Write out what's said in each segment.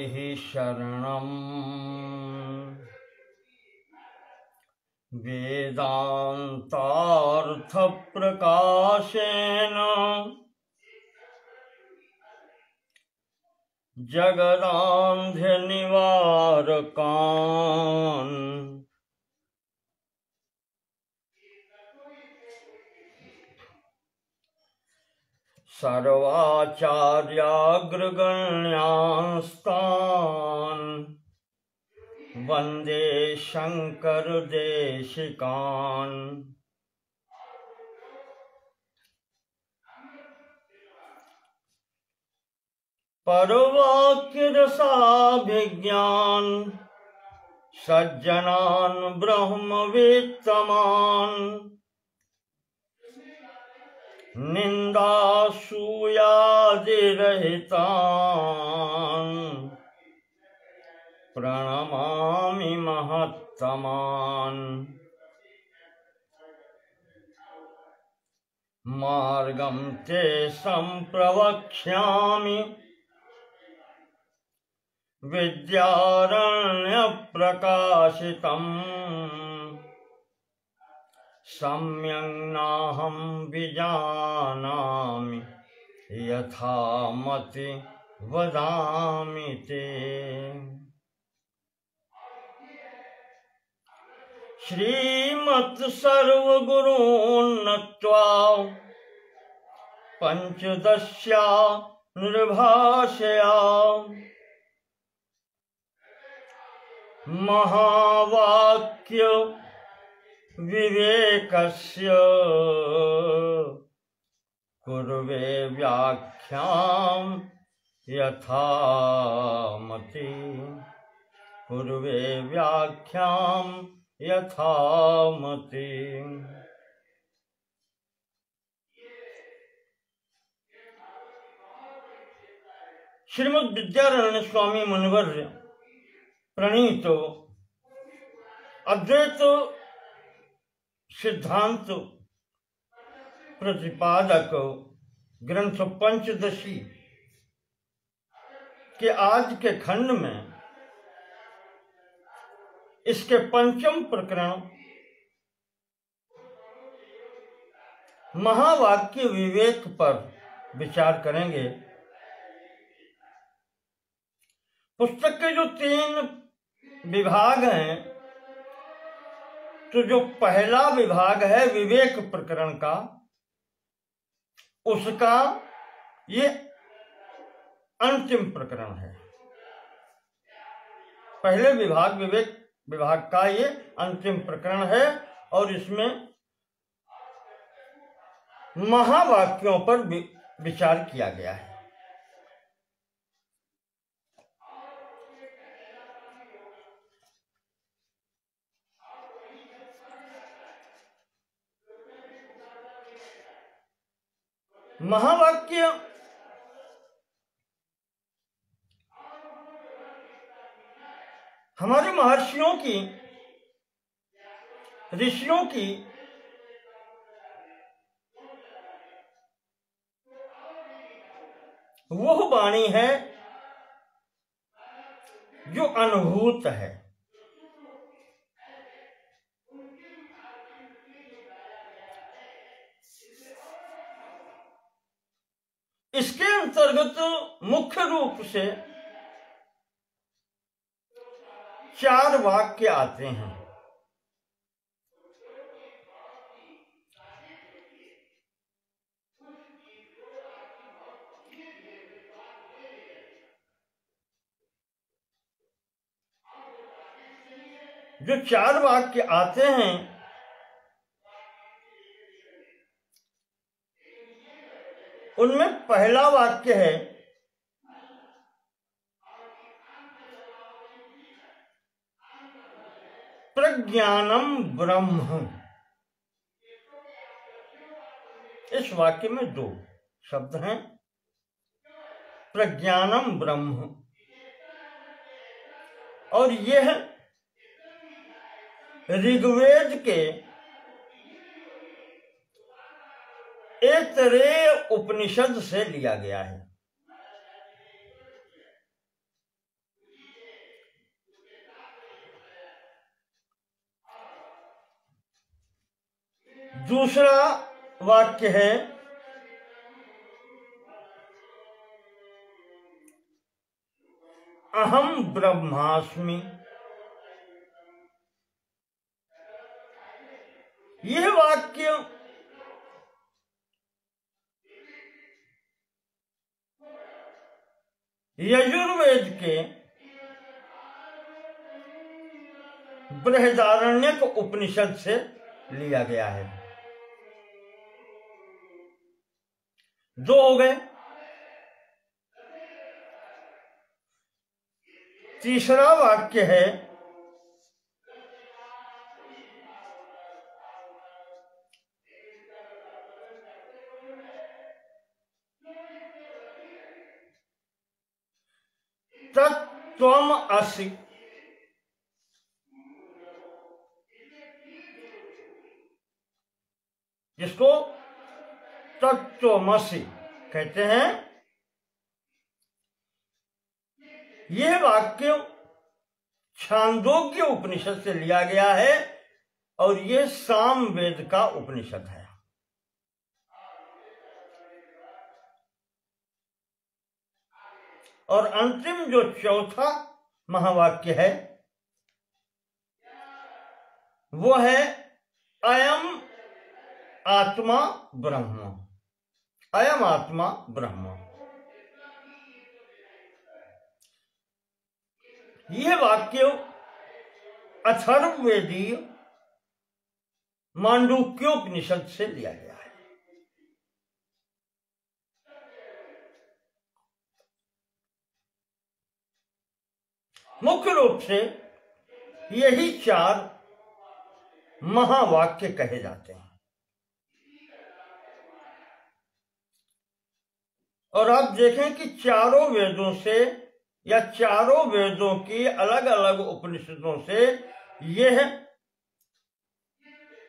देहि शरणम् वेदान्तार्थप्रकाशेन जगदान्ध्यनिवारकान् सर्वाचार्याग्रगण्यान्स्तान् वन्दे शङ्करदेशिकान्। परवाक्यरसाभिज्ञान् सज्जनान् ब्रह्मवित्तमान् निन्दासूयादिरहितान् प्रणमामि महत्तमान्। मार्गं ते सम्प्रवक्ष्यामि विद्यारण्यप्रकाशितम् सम्यक् नाहं विजानामि यथा मति वदामि ते। श्रीमत् सर्वगुरून् नत्वा पंचदश्या निर्भाषया महावाक्य विवेकस्य कुर्वे व्याख्यां यथामति कुर्वे व्याख्यां यथामति। श्रीमद् विद्यारण्य स्वामी मुनिवर्य प्रणीत अद्वैत सिद्धांत प्रतिपादक ग्रंथ पंचदशी के आज के खंड में इसके पंचम प्रकरण महावाक्य विवेक पर विचार करेंगे। पुस्तक के जो 3 विभाग हैं, तो जो पहला विभाग है विवेक प्रकरण का, उसका ये अंतिम प्रकरण है। पहले विभाग विवेक विभाग का ये अंतिम प्रकरण है और इसमें महावाक्यों पर विचार किया गया है। महावाक्य हमारे महर्षियों की, ऋषियों की वह वाणी है जो अनुभूत है। इसके अंतर्गत मुख्य रूप से 4 वाक्य आते हैं। जो 4 वाक्य आते हैं उनमें पहला वाक्य है प्रज्ञानम ब्रह्म। इस वाक्य में 2 शब्द हैं, प्रज्ञानम ब्रह्म, और यह ऋग्वेद के ऐतरेय उपनिषद से लिया गया है। दूसरा वाक्य है अहम ब्रह्मास्मि। यह वाक्य यजुर्वेद के बृहदारण्यक उपनिषद से लिया गया है। दो हो गए। तीसरा वाक्य है तत्त्वम् असि। जिसको तत्त्वमसि कहते हैं। यह वाक्य छांदोग्य उपनिषद से लिया गया है और यह सामवेद का उपनिषद है। और अंतिम जो चौथा महावाक्य है वो है अयम आत्मा ब्रह्म। अयम आत्मा ब्रह्म। यह वाक्य अथर्ववेदीय मांडूक्योपनिषद से लिया गया है। मुख्य रूप से यही चार महावाक्य कहे जाते हैं। और आप देखें कि चारों वेदों से या चारों वेदों की अलग अलग उपनिषदों से यह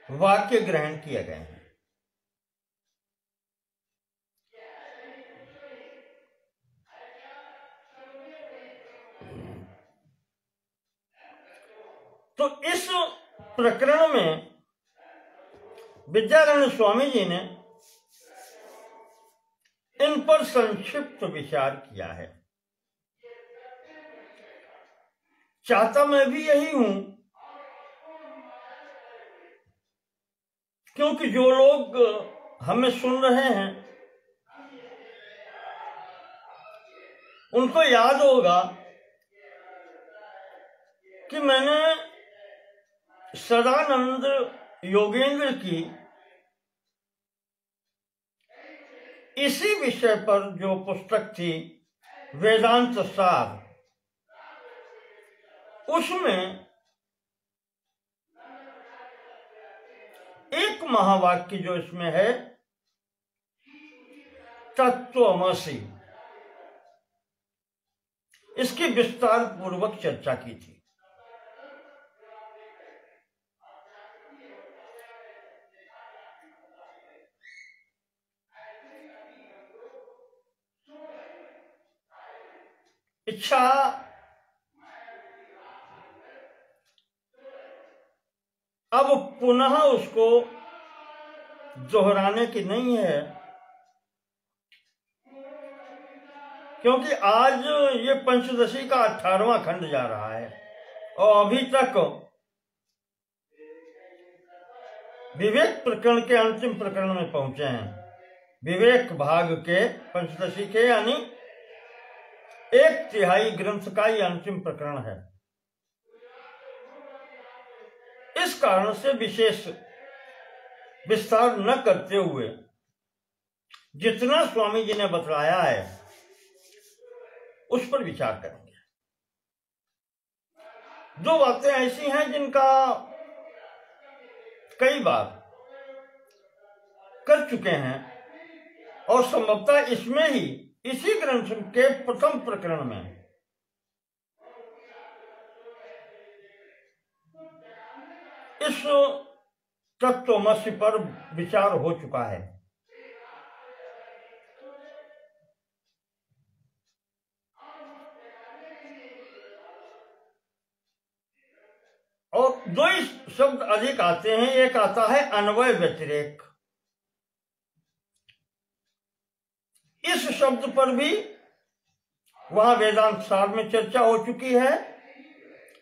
वाक्य ग्रहण किए गए हैं। तो इस प्रकरण में विद्यारण्य स्वामी जी ने इन पर संक्षिप्त विचार किया है। चाहता मैं भी यही हूं, क्योंकि जो लोग हमें सुन रहे हैं उनको याद होगा कि मैंने सदानंद योगेंद्र की इसी विषय पर जो पुस्तक थी वेदांत सार, उसमें एक महावाक्य जो इसमें है तत्त्वमसि, इसकी विस्तार पूर्वक चर्चा की थी। इच्छा अब पुनः उसको दोहराने की नहीं है, क्योंकि आज ये पंचदशी का 18वां खंड जा रहा है और अभी तक विवेक प्रकरण के अंतिम प्रकरण में पहुंचे हैं। विवेक भाग के पंचदशी के यानी 1/3 ग्रंथ का ये अंतिम प्रकरण है। इस कारण से विशेष विस्तार न करते हुए जितना स्वामी जी ने बतलाया है उस पर विचार करेंगे। दो बातें ऐसी हैं जिनका कई बार कर चुके हैं और संभवतः इसमें ही इसी ग्रंथ के प्रथम प्रकरण में इस तत्त्वमसि पर विचार हो चुका है। और दो ही शब्द अधिक आते हैं, एक आता है अन्वय व्यतिरेक। इस शब्द पर भी वहां वेदांत सार में चर्चा हो चुकी है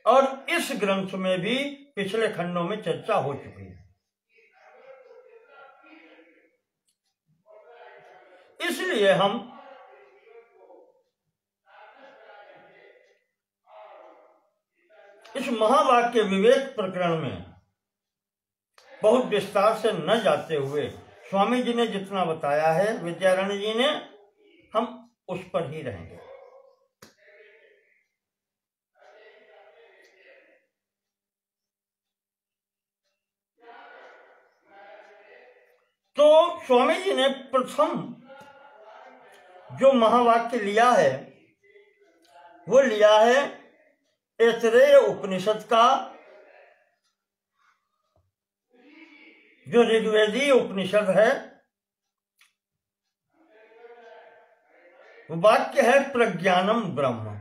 और इस ग्रंथ में भी पिछले खंडों में चर्चा हो चुकी है। इसलिए हम इस महावाक्य विवेक प्रकरण में बहुत विस्तार से न जाते हुए स्वामी जी ने जितना बताया है, विद्यारण्य जी ने, हम उस पर ही रहेंगे। तो स्वामी जी ने प्रथम जो महावाक्य लिया है वो लिया है ऐतरेय उपनिषद का, जो ऋग्वेदीय उपनिषद है। वाक्य है प्रज्ञानम ब्रह्म।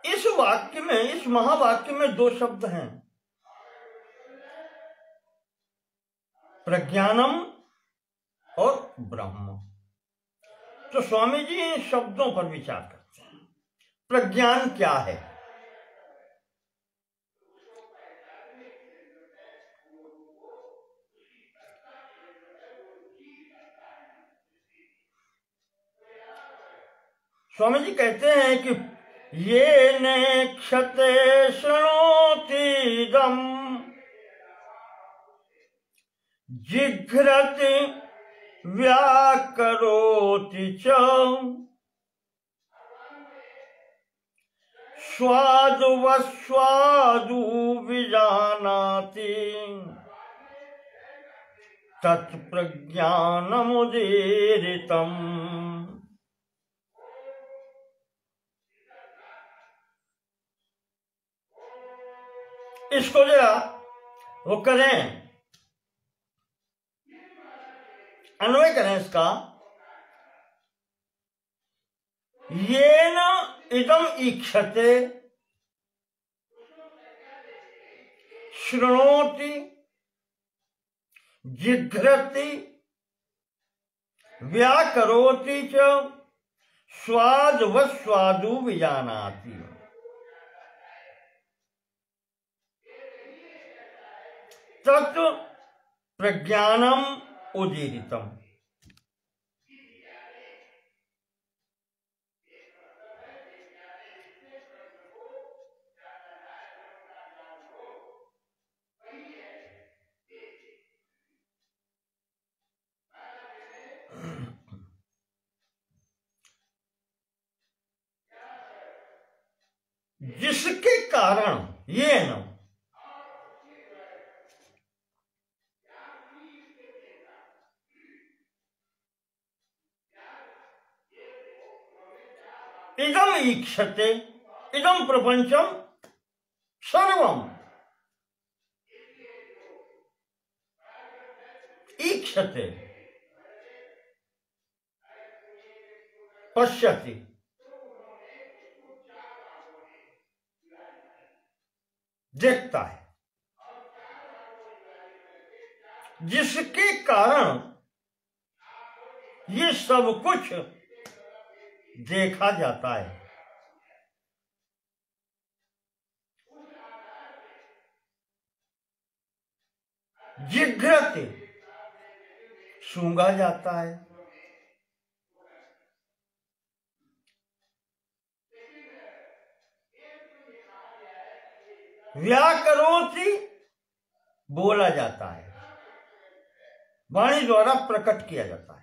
इस वाक्य में, इस महावाक्य में दो शब्द हैं, प्रज्ञानम और ब्रह्म। तो स्वामी जी इन शब्दों पर विचार करते हैं। प्रज्ञान क्या है? स्वामी जी कहते हैं कि ये नेक्षते शृणोतीदम् जिघ्रति व्याकरोति च स्वादुवस्वादु विजानाति तत्प्रज्ञानमुदीरितम्। इसको जरा वो करें, अन्वय करें इसका। येन इदम ईक्षते शृणोति जिघ्रति व्याकरोति च स्वादवस्वादु विजानाति। तत् प्रज्ञानम उदीरितम। जिसके कारण ये न इदम ईक्षते, इदम प्रपंचम सर्वम ईक्षते, पश्यति, देखता है, जिसके कारण ये सब कुछ देखा जाता है। जिघ्रते, सूंघा जाता है। व्याकरोति, बोला जाता है, वाणी द्वारा प्रकट किया जाता है।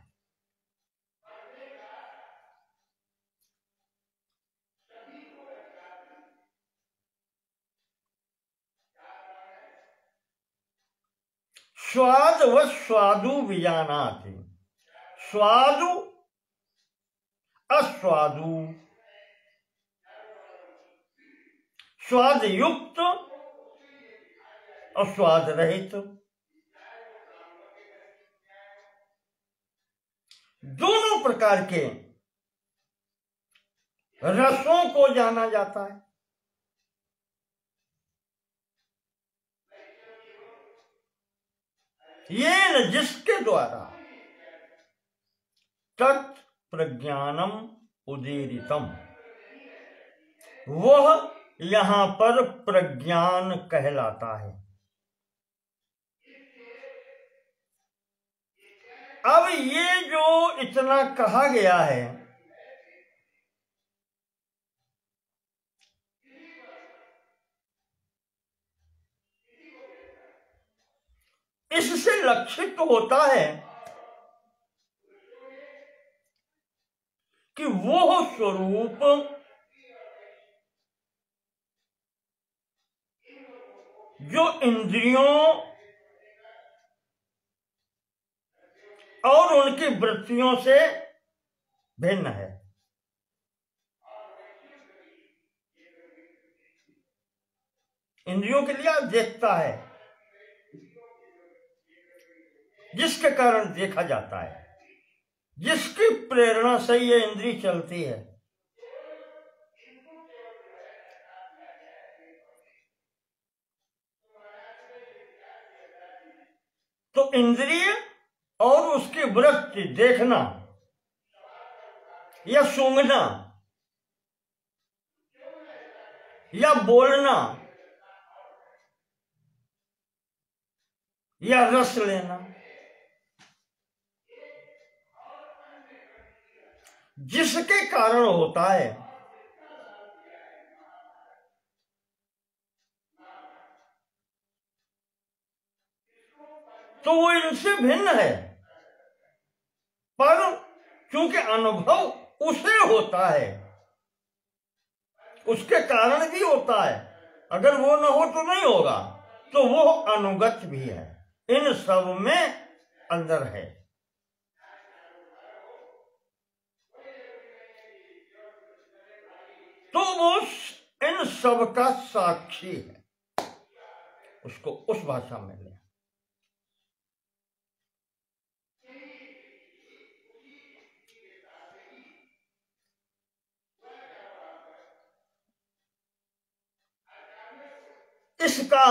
स्वाद व स्वादु विजानाति। स्वादु अस्वादु, स्वाद युक्त और स्वाद रहित। दोनों प्रकार के रसों को जाना जाता है। ये न जिसके द्वारा तत् प्रज्ञानम उदीरितम, वह यहां पर प्रज्ञान कहलाता है। अब ये जो इतना कहा गया है, इससे लक्षित तो होता है कि वो स्वरूप जो इंद्रियों और उनकी वृत्तियों से भिन्न है। इंद्रियों के लिए देखता है, जिसके कारण देखा जाता है, जिसकी प्रेरणा से ये इंद्रिय चलती है। तो इंद्रिय और उसकी वृत्ति, देखना या सूंघना या बोलना या रस लेना, जिसके कारण होता है, तो वो इनसे भिन्न है। पर क्योंकि अनुभव उसे होता है, उसके कारण भी होता है, अगर वो न हो तो नहीं होगा, तो वो अनुगत भी है, इन सब में अंदर है। तो वो इन सब का साक्षी है। उसको उस भाषा में ले। इसका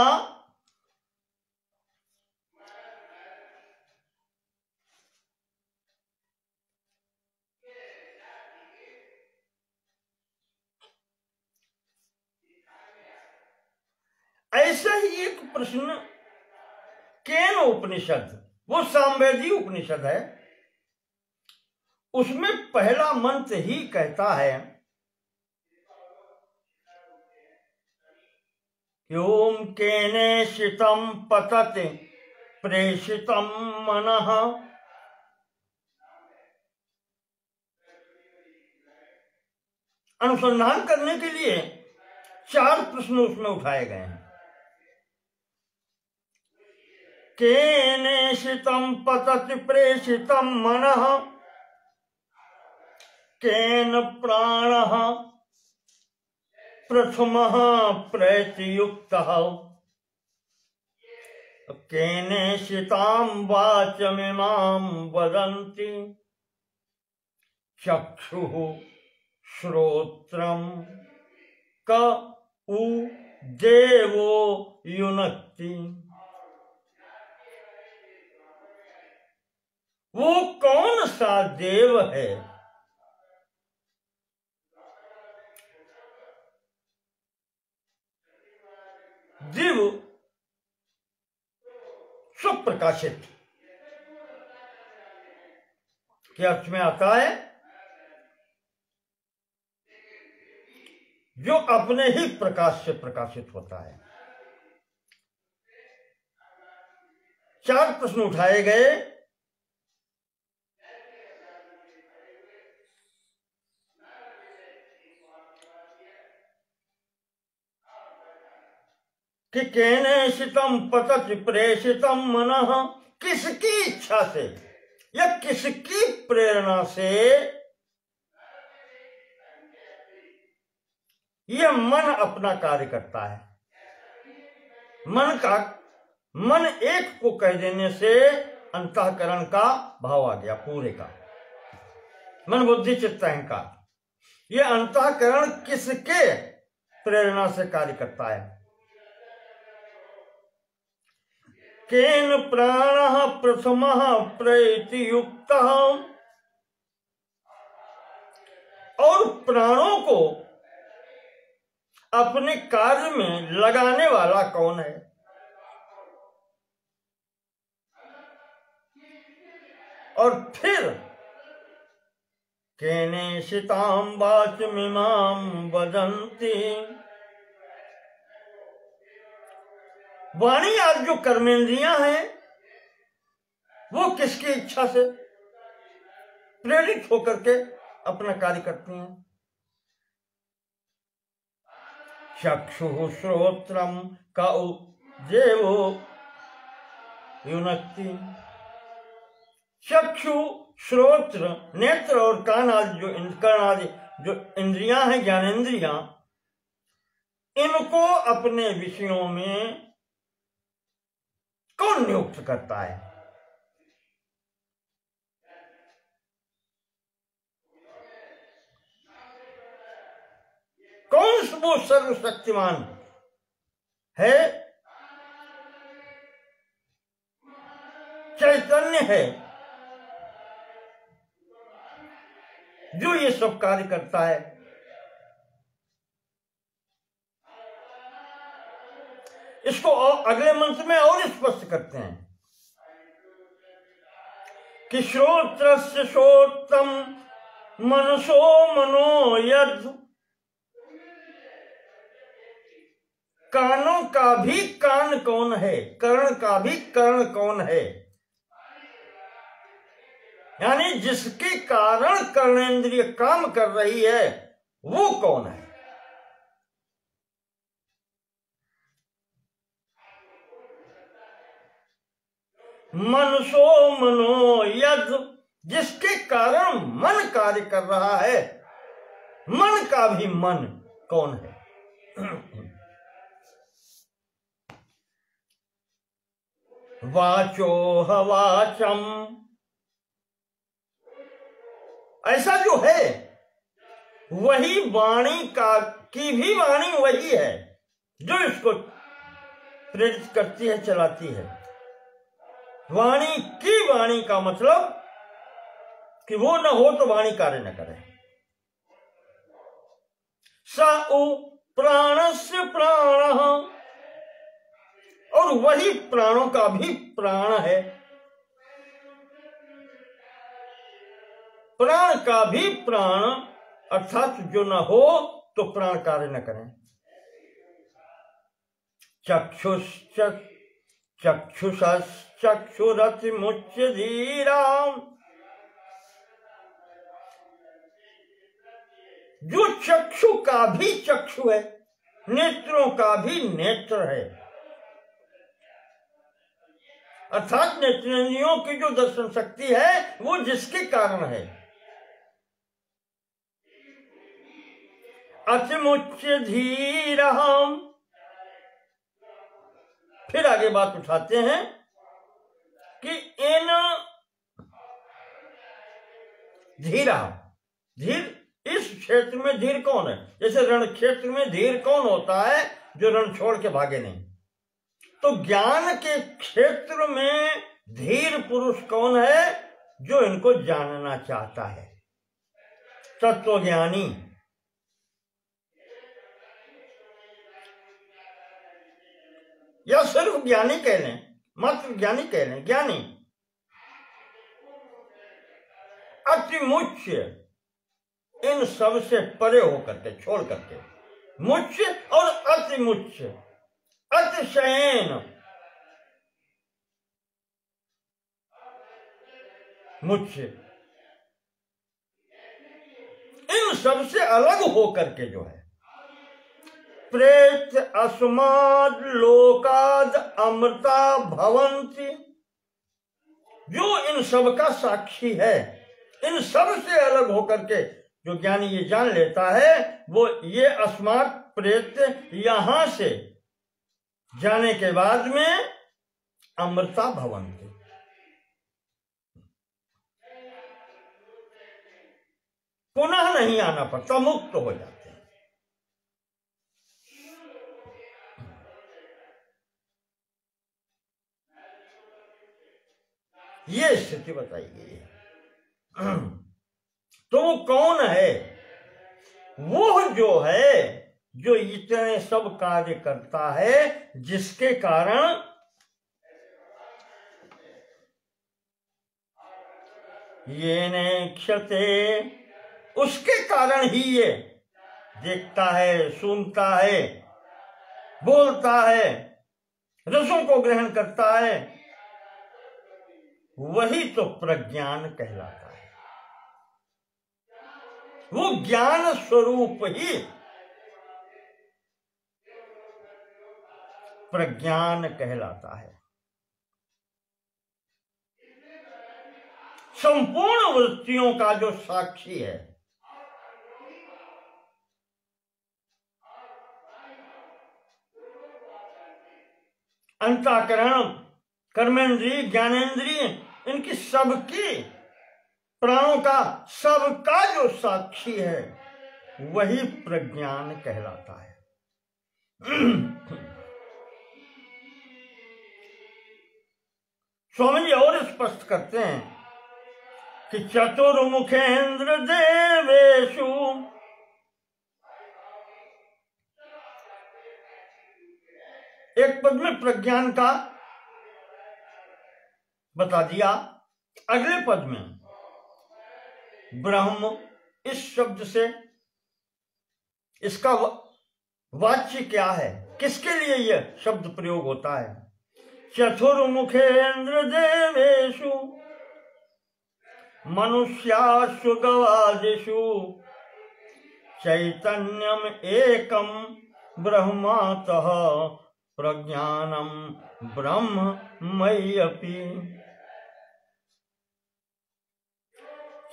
ऐसा ही एक प्रश्न केन उपनिषद, वो सामवेदी उपनिषद है, उसमें पहला मंत्र ही कहता है ओम केनेषितं पतते प्रेषितं मनः। अनुसंधान करने के लिए 4 प्रश्न उसमें उठाए गए हैं। केनेषितं पतति प्रेषितं मनः, केन प्राणः प्रथमः प्रैतियुक्तः, केनेषितां वाचमिमां वदन्ति चक्षुः श्रोत्रं क उ देवो युनक्ति। वो कौन सा देव है दिव सुप्रकाशित के अर्थ में आता है जो अपने ही प्रकाश से प्रकाशित होता है। 4 प्रश्न उठाए गए कि केनेषितं पतति प्रेषितं मनः, किसकी इच्छा से या किसकी प्रेरणा से यह मन अपना कार्य करता है। मन एक को कह देने से अंतःकरण का भाव आ गया पूरे का। मन बुद्धि चित्त अहंकार, ये अंतःकरण किसके प्रेरणा से कार्य करता है? केन प्राणः प्रथमः प्रैति युक्तः, और प्राणों को अपने कार्य में लगाने वाला कौन है? और फिर केनेषितां वाचमिमां वदन्ति, वाणी आज जो कर्मेंद्रियां हैं वो किसकी इच्छा से प्रेरित होकर के अपना कार्य करती हैं? चक्षुः श्रोत्रम का देवो युनक्ति, चक्षु श्रोत्र नेत्र और कान आदि जो कर्ण आदि जो इंद्रियां हैं, ज्ञानेन्द्रियां, इनको अपने विषयों में कौन नियुक्त करता है? कौन वो सर्वशक्तिमान है, चैतन्य है, जो ये सब कार्य करता है? इसको अगले मंत्र में और स्पष्ट करते हैं कि श्रोत्रस्य श्रोत्रम मनसो मनो यद्, कानों का भी कान कौन है, कर्ण का भी कर्ण कौन है, यानी जिसके कारण कर्णेंद्रिय काम कर रही है वो कौन है? मनसो मनो यद्, जिसके कारण मन कार्य कर रहा है, मन का भी मन कौन है? वाचो हवाचम, ऐसा जो है वही वाणी का की भी वाणी वही है जो इसको प्रेरित करती है, चलाती है। वाणी की वाणी का मतलब कि वो न हो तो वाणी कार्य न करे। स उ प्राणस्य प्राणः, और वही प्राणों का भी प्राण है, प्राण का भी प्राण, अर्थात जो न हो तो प्राण कार्य न करें। चक्षुषश्चक्षुरतिमुच्य धीराम, जो चक्षु का भी चक्षु है, नेत्रों का भी नेत्र है, अर्थात नेत्रेंद्रियों की जो दर्शन शक्ति है वो जिसके कारण है। अतिमुच्य धीरहम, फिर आगे बात उठाते हैं कि इन धीरा, धीर इस क्षेत्र में धीर कौन है? जैसे रण क्षेत्र में धीर कौन होता है? जो रण छोड़ के भागे नहीं। तो ज्ञान के क्षेत्र में धीर पुरुष कौन है? जो इनको जानना चाहता है, तत्वज्ञानी। या सिर्फ ज्ञानी कह लें, मात्र ज्ञानी कह लें, ज्ञानी। अतिमुच्य, इन सब से परे होकर के, छोड़ करके, मुच्य और अतिमुच्य, अतिशयन, मुच्य, इन सब से अलग होकर के जो है, प्रेत अस्माद लोकाद अमृता भवंती, जो इन सब का साक्षी है, इन सब से अलग होकर के जो ज्ञानी ये जान लेता है, वो ये अस्मात् प्रेत, यहां से जाने के बाद में अमृता भवंती, पुनः नहीं आना पड़ता, मुक्त हो जाते हैं। ये स्थिति बताई गई है। तो वो कौन है? वो जो है जो इतने सब कार्य करता है, जिसके कारण ये नेक्षते, उसके कारण ही ये देखता है, सुनता है, बोलता है, रसों को ग्रहण करता है, वही तो प्रज्ञान कहलाता है। वो ज्ञान स्वरूप ही प्रज्ञान कहलाता है। संपूर्ण वृत्तियों का जो साक्षी है, अंतःकरण, कर्मेंद्रिय, ज्ञानेंद्रिय, इनकी सबकी, प्राणों का सबका जो साक्षी है, वही प्रज्ञान कहलाता है। स्वामी जी और स्पष्ट करते हैं कि चतुर्मुखेन्द्र देवेशु, एक पद में प्रज्ञान का बता दिया, अगले पद में ब्रह्म, इस शब्द से इसका वाच्य क्या है, किसके लिए यह शब्द प्रयोग होता है? चतुर्मुखेन्द्र देवेशु मनुष्यासु गवादिषु चैतन्यम एकम ब्रह्मातः प्रज्ञानम ब्रह्म मय्यपि।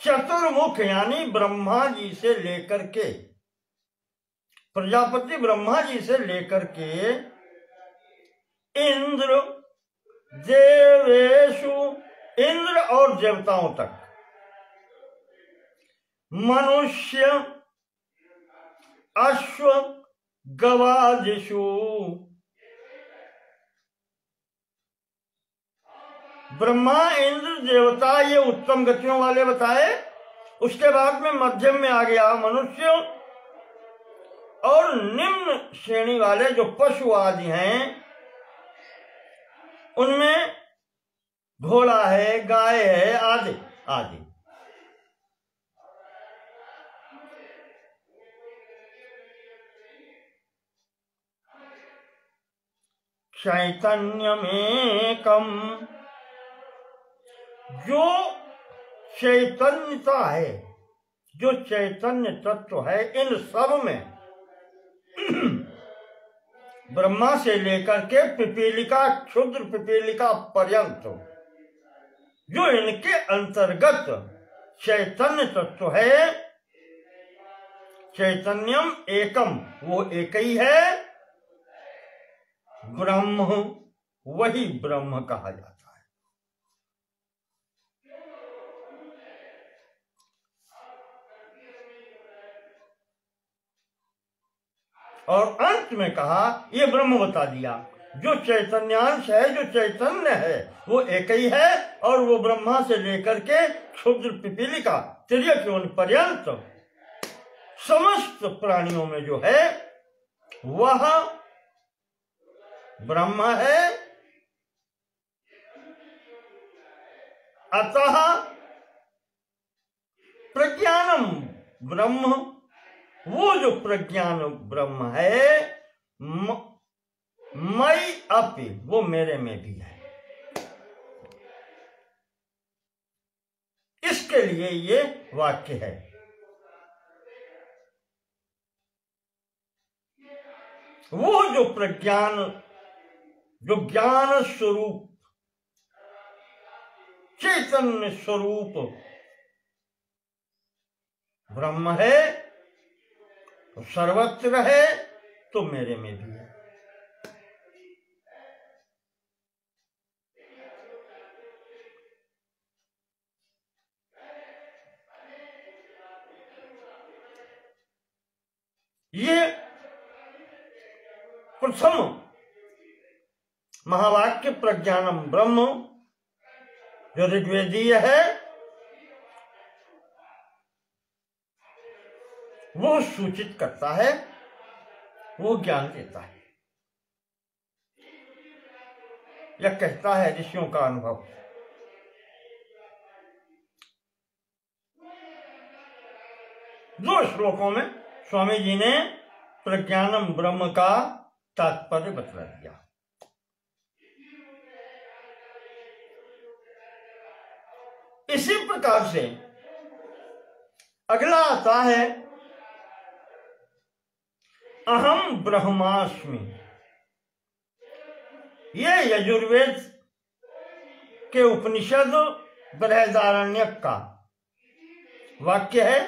चतुर्मुख यानी ब्रह्मा जी से लेकर के, प्रजापति ब्रह्मा जी से लेकर के इंद्र, देवेशु, इंद्र और देवताओं तक, मनुष्य, अश्व, गवादिषु, ब्रह्मा, इंद्र, देवता, ये उत्तम गतियों वाले बताए। उसके बाद में मध्यम में आ गया मनुष्य, और निम्न श्रेणी वाले जो पशु आदि हैं, उनमें घोड़ा है, गाय है, आदि आदि। चैतन्यमेकम, जो चैतन्यता है, जो चैतन्य तत्व है, इन सब में ब्रह्मा से लेकर के पिपीलिका, क्षुद्र पिपीलिका पर्यंत जो इनके अंतर्गत चैतन्य तत्व है, चैतन्यम एकम, वो एक ही है, ब्रह्म, वही ब्रह्म कहा जाता है। और अंत में कहा, ये ब्रह्म बता दिया, जो चैतन्यांश है, जो चैतन्य है, वो एक ही है, और वो ब्रह्मा से लेकर के क्षुद्र पिपीलिका तिर्यक योनि पर्यंत समस्त प्राणियों में जो है वह ब्रह्म है। अतः प्रज्ञानम ब्रह्म, वो जो प्रज्ञान ब्रह्म है, मयि अपि, वो मेरे में भी है। इसके लिए ये वाक्य है। वो जो प्रज्ञान, जो ज्ञान स्वरूप, चैतन्य स्वरूप ब्रह्म है, तो सर्वत्र है, तो मेरे में भी है। ये प्रथम महावाक्य प्रज्ञानम ब्रह्म जो ऋग्वेदीय है वो सूचित करता है, वो ज्ञान देता है, यह कहता है ऋषियों का अनुभव। दो श्लोकों में स्वामी जी ने प्रज्ञानम ब्रह्म का तात्पर्य बतला दिया। इसी प्रकार से अगला आता है अहम ब्रह्मास्मि। ये यजुर्वेद के उपनिषद बृहदारण्यक का वाक्य है।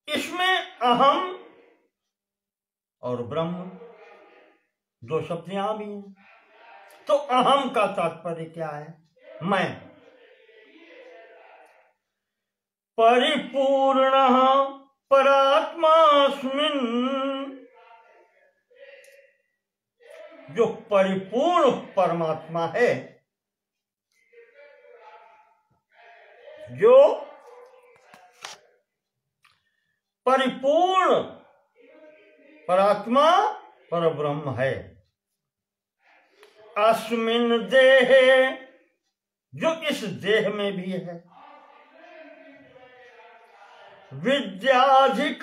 इसमें अहम और ब्रह्म दो शब्द यहां भी हैं। तो अहम का तात्पर्य क्या है? मैं। परिपूर्ण परात्मास्मिन्, जो परिपूर्ण परमात्मा है, जो परिपूर्ण परात्मा परब्रह्म है। अस्मिन् देहे, जो इस देह में भी है। विद्याधिकारिणी,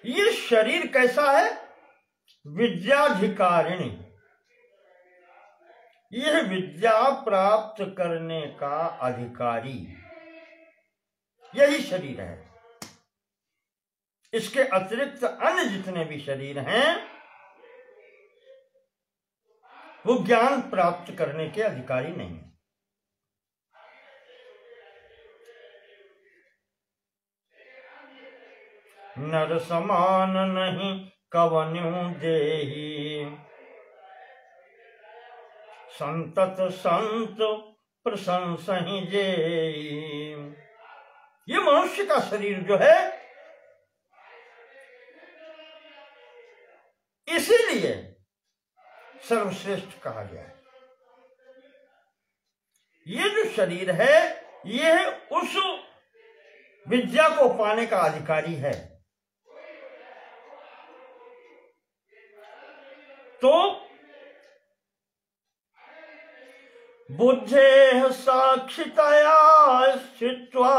ये शरीर कैसा है? विद्याधिकारिणी, यह विद्या प्राप्त करने का अधिकारी, यही शरीर है। इसके अतिरिक्त अन्य जितने भी शरीर हैं वो ज्ञान प्राप्त करने के अधिकारी नहीं। नर समान नहीं कवन्यु देहि, संतत संत प्रशंसहि जेहि। ये मनुष्य का शरीर जो है, इसीलिए सर्वश्रेष्ठ कहा गया है। ये जो शरीर है, यह उस विद्या को पाने का अधिकारी है। तो बुद्धेः साक्षितया स्थित्वा,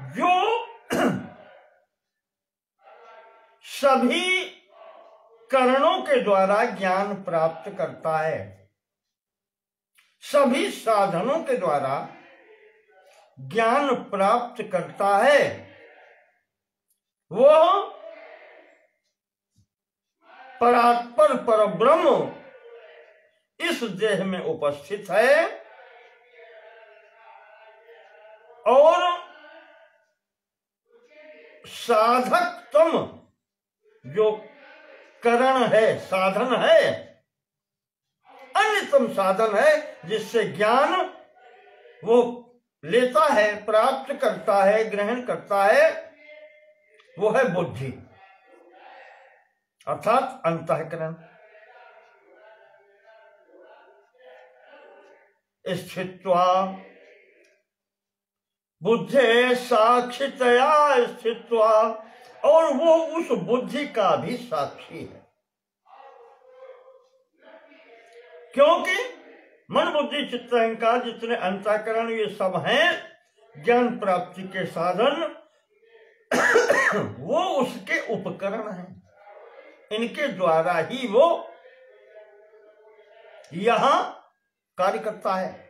जो सभी करणों के द्वारा ज्ञान प्राप्त करता है, सभी साधनों के द्वारा ज्ञान प्राप्त करता है, वह परात्पर परब्रह्म इस देह में उपस्थित है और साधकतम जो करण है, साधन है, अन्यतम साधन है, जिससे ज्ञान वो लेता है, प्राप्त करता है, ग्रहण करता है, वो है बुद्धि अर्थात अंतःकरण। स्थित्वा, बुद्धे साक्षितया स्थित्वा, और वो उस बुद्धि का भी साक्षी है। क्योंकि मन बुद्धि चित्त अहंकार जितने अंतःकरण ये सब हैं ज्ञान प्राप्ति के साधन, वो उसके उपकरण हैं। इनके द्वारा ही वो यहां कार्य करता है।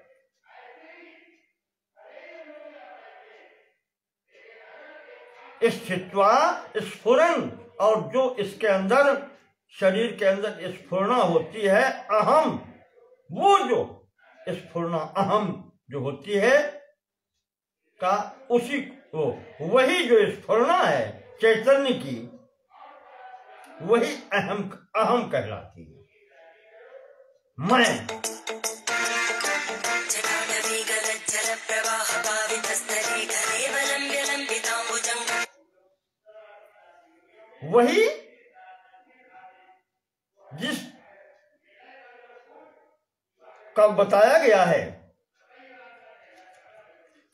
स्थित्वा, स्फुरन, और जो इसके अंदर शरीर के अंदर स्फुरना होती है, अहम, वो जो स्फुरना अहम जो होती है, का उसी को, वही जो स्फुरना है चैतन्य की, वही अहम अहम कहलाती है। मैं वही जिस का बताया गया है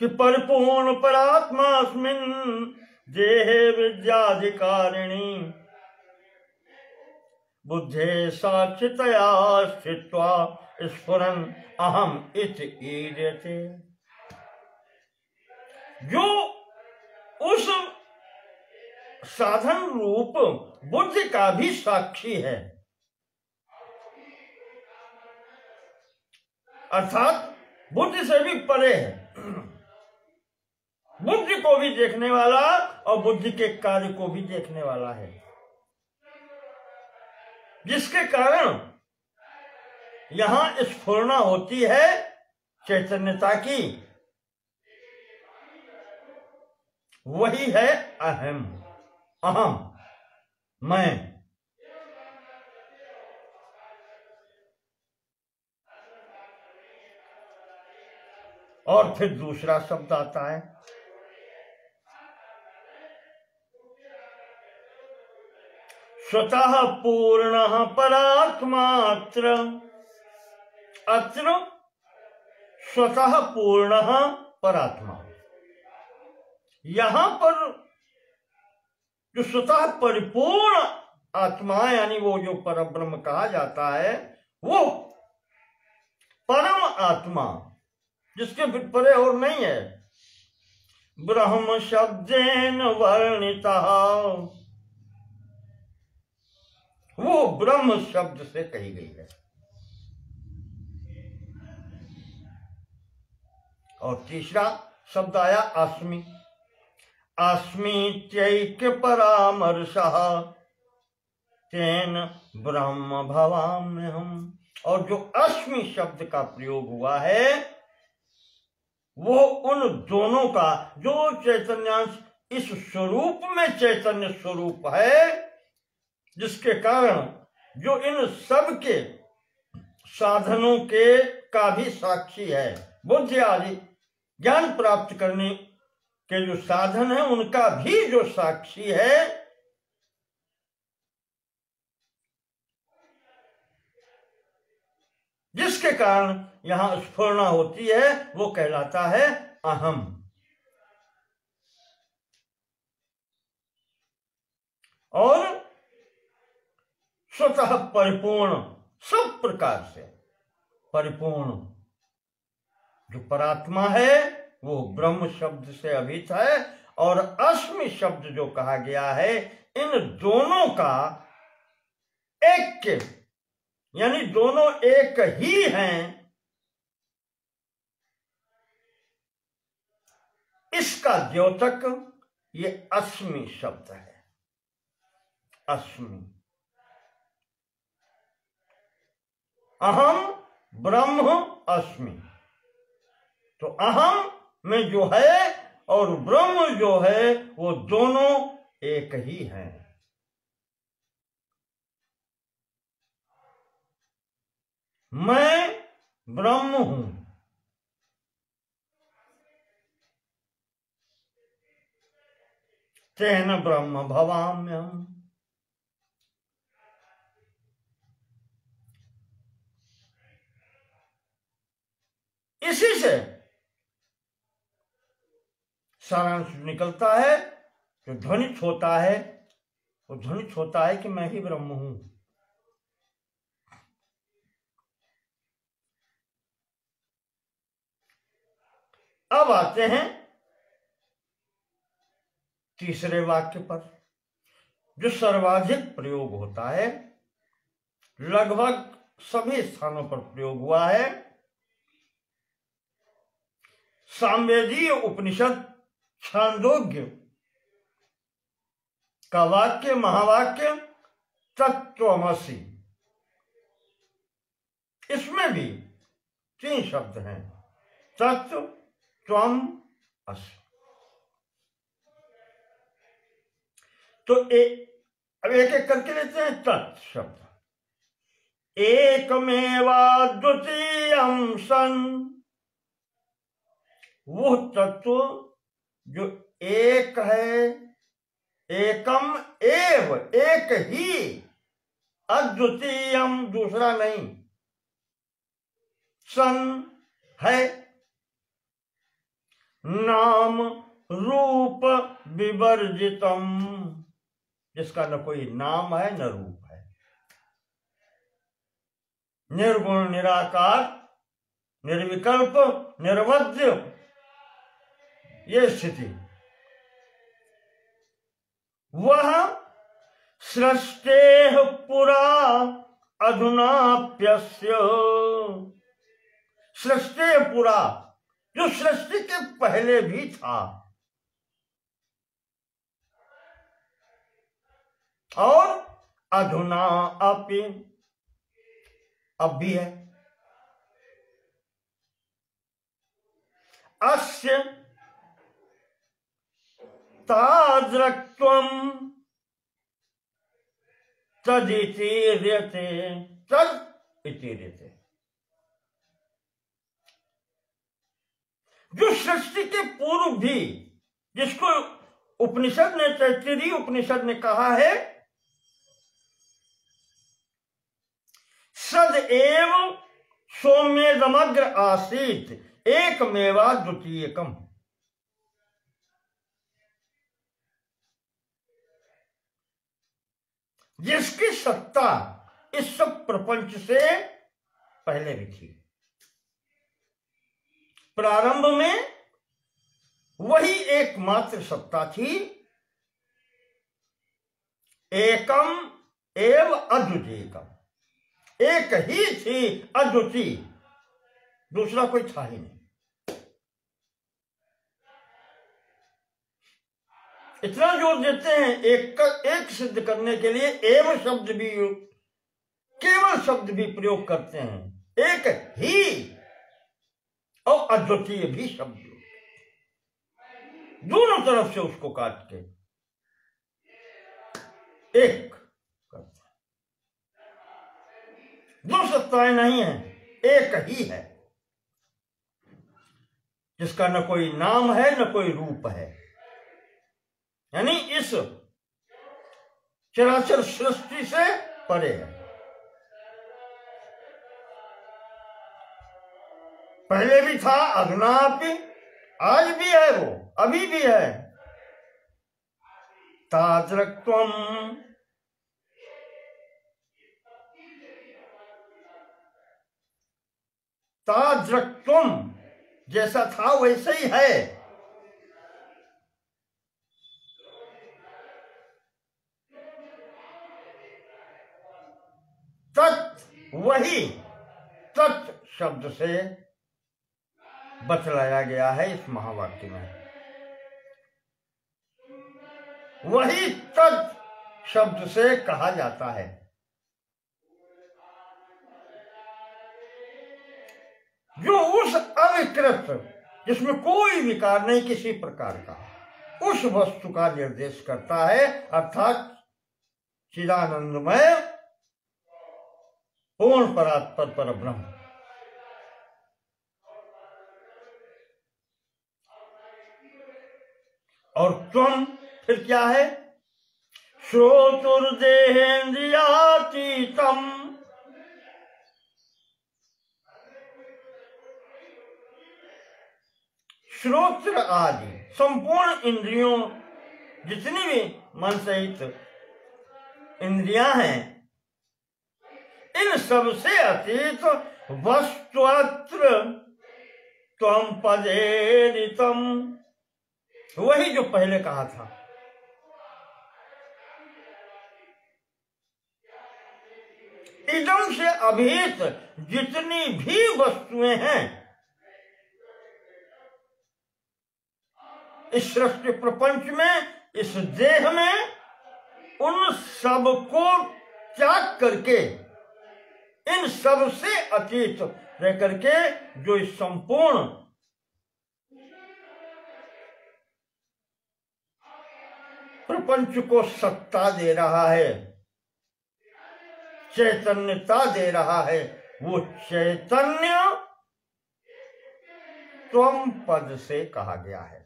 कि परिपूर्ण परात्मास्मिन् देहे विद्याधिकारिणी बुद्धे साक्षितया स्थित्वा स्फुरन् अहम इति ईयते। जो उस साधन रूप बुद्धि का भी साक्षी है, अर्थात बुद्धि से भी परे है, बुद्धि को भी देखने वाला और बुद्धि के कार्य को भी देखने वाला है, जिसके कारण यहां स्फुरना होती है चैतन्यता की। वही है अहम, अहम, मैं। और फिर दूसरा शब्द आता है स्वतः पूर्ण परात्मात्र। अत्र स्वतः पूर्ण परात्मा, यहां पर जो स्वतः परिपूर्ण आत्मा यानी वो जो परब्रह्म कहा जाता है, वो परम आत्मा जिसके फिर परे और नहीं है, ब्रह्म शब्देन वर्णिता, वो ब्रह्म शब्द से कही गई है। और तीसरा शब्द आया अस्मि। अस्मीत्यैक्य परामर्शः तेन ब्रह्म भवाम्यहम्। और जो अस्मि शब्द का प्रयोग हुआ है वो उन दोनों का, जो चैतन्यांश इस स्वरूप में चैतन्य स्वरूप है, जिसके कारण जो इन सब के साधनों के का भी साक्षी है, बुद्धि आदि ज्ञान प्राप्त करने के जो साधन है उनका भी जो साक्षी है, जिसके कारण यहां स्फुरना होती है, वो कहलाता है अहम। और स्वतः परिपूर्ण, सब प्रकार से परिपूर्ण जो परात्मा है वो ब्रह्म शब्द से अभित है। और अस्मि शब्द जो कहा गया है, इन दोनों का ऐक्य यानी दोनों एक ही हैं, इसका द्योतक ये अस्मि शब्द है। अस्मि, अहम ब्रह्म अस्मि। तो अहम में जो है और ब्रह्म जो है वो दोनों एक ही हैं। मैं ब्रह्म हूं, तेन ब्रह्म भवाम्यहम्। इसी से सारांश निकलता है, जो ध्वनित होता है वो ध्वनित होता है कि मैं ही ब्रह्म हूं। अब आते हैं तीसरे वाक्य पर, जो सर्वाधिक प्रयोग होता है, लगभग सभी स्थानों पर प्रयोग हुआ है। सामवेदीय उपनिषद छांदोग्य का वाक्य, महावाक्य तत्त्वमसि, इसमें भी 3 शब्द हैं, तत्व, त्वम अस। तो अब एक एक करके लेते हैं तत् शब्द। एकमेवा द्वितीयं सन, वो तत्व जो एक है, एकम एव, एक ही, अद्वितीयम दूसरा नहीं, सन है, नाम रूप विवर्जितम, जिसका न कोई नाम है न रूप है, निर्गुण निराकार निर्विकल्प निर्वध्य, ये स्थिति। वह सृष्टेः पुरा अधुनाप्यस्य, सृष्टि पुरा जो सृष्टि के पहले भी था और अधुना अपि, अब भी है। अस्य तादृक्त्वं तदितीर्यते, तद इतीर्यते, जो सृष्टि के पूर्व भी, जिसको उपनिषद ने, तैत्तिरीय उपनिषद ने कहा है सद एव सौम्येदमग्र आसीत एकमेवा द्वितीयकम, जिसकी सत्ता इस सब प्रपंच से पहले भी थी। प्रारंभ में वही एकमात्र सत्ता थी, एकम एव अद्वितीयकम, एक ही थी, अद्वितीय, दूसरा कोई था ही नहीं। इतना जोर देते हैं एक सिद्ध करने के लिए एव शब्द भी, केवल शब्द भी प्रयोग करते हैं, एक ही और अद्वितीय भी शब्द, दोनों तरफ से उसको काट के एक करते हैं। दो सत्ताएं नहीं है, एक ही है, जिसका न कोई नाम है न कोई रूप है, यानी इस चराचर सृष्टि से परे है। पहले भी था, अधुना भी, आज भी है, वो अभी भी है। तादृक्त्वम, तादृक्त्वम, जैसा था वैसे ही है। तत्, वही तत् शब्द से बतलाया गया है इस महावाक्य में। वही तत् शब्द से कहा जाता है। जो उस अविकृत, जिसमें कोई विकार नहीं किसी प्रकार का, उस वस्तु का निर्देश करता है, अर्थात चिदानंदमय पूर्ण परात्पर पर ब्रह्म। और त्वम फिर क्या है? श्रोतुर्देहेन्द्रियातीतम, श्रोत्र आदि संपूर्ण इंद्रियों, जितनी भी मन सहित इंद्रियां हैं, इन सब से अतीत वस्तुअत्र त्वम पदेरितम, वही जो पहले कहा था। इदम से अभीत जितनी भी वस्तुएं हैं इस सृष्टि प्रपंच में, इस देह में, उन सब को त्याग करके, इन सब से अतीत रह करके, जो इस संपूर्ण प्रपंच को सत्ता दे रहा है, चैतन्यता दे रहा है, वो चैतन्य त्वम पद से कहा गया है।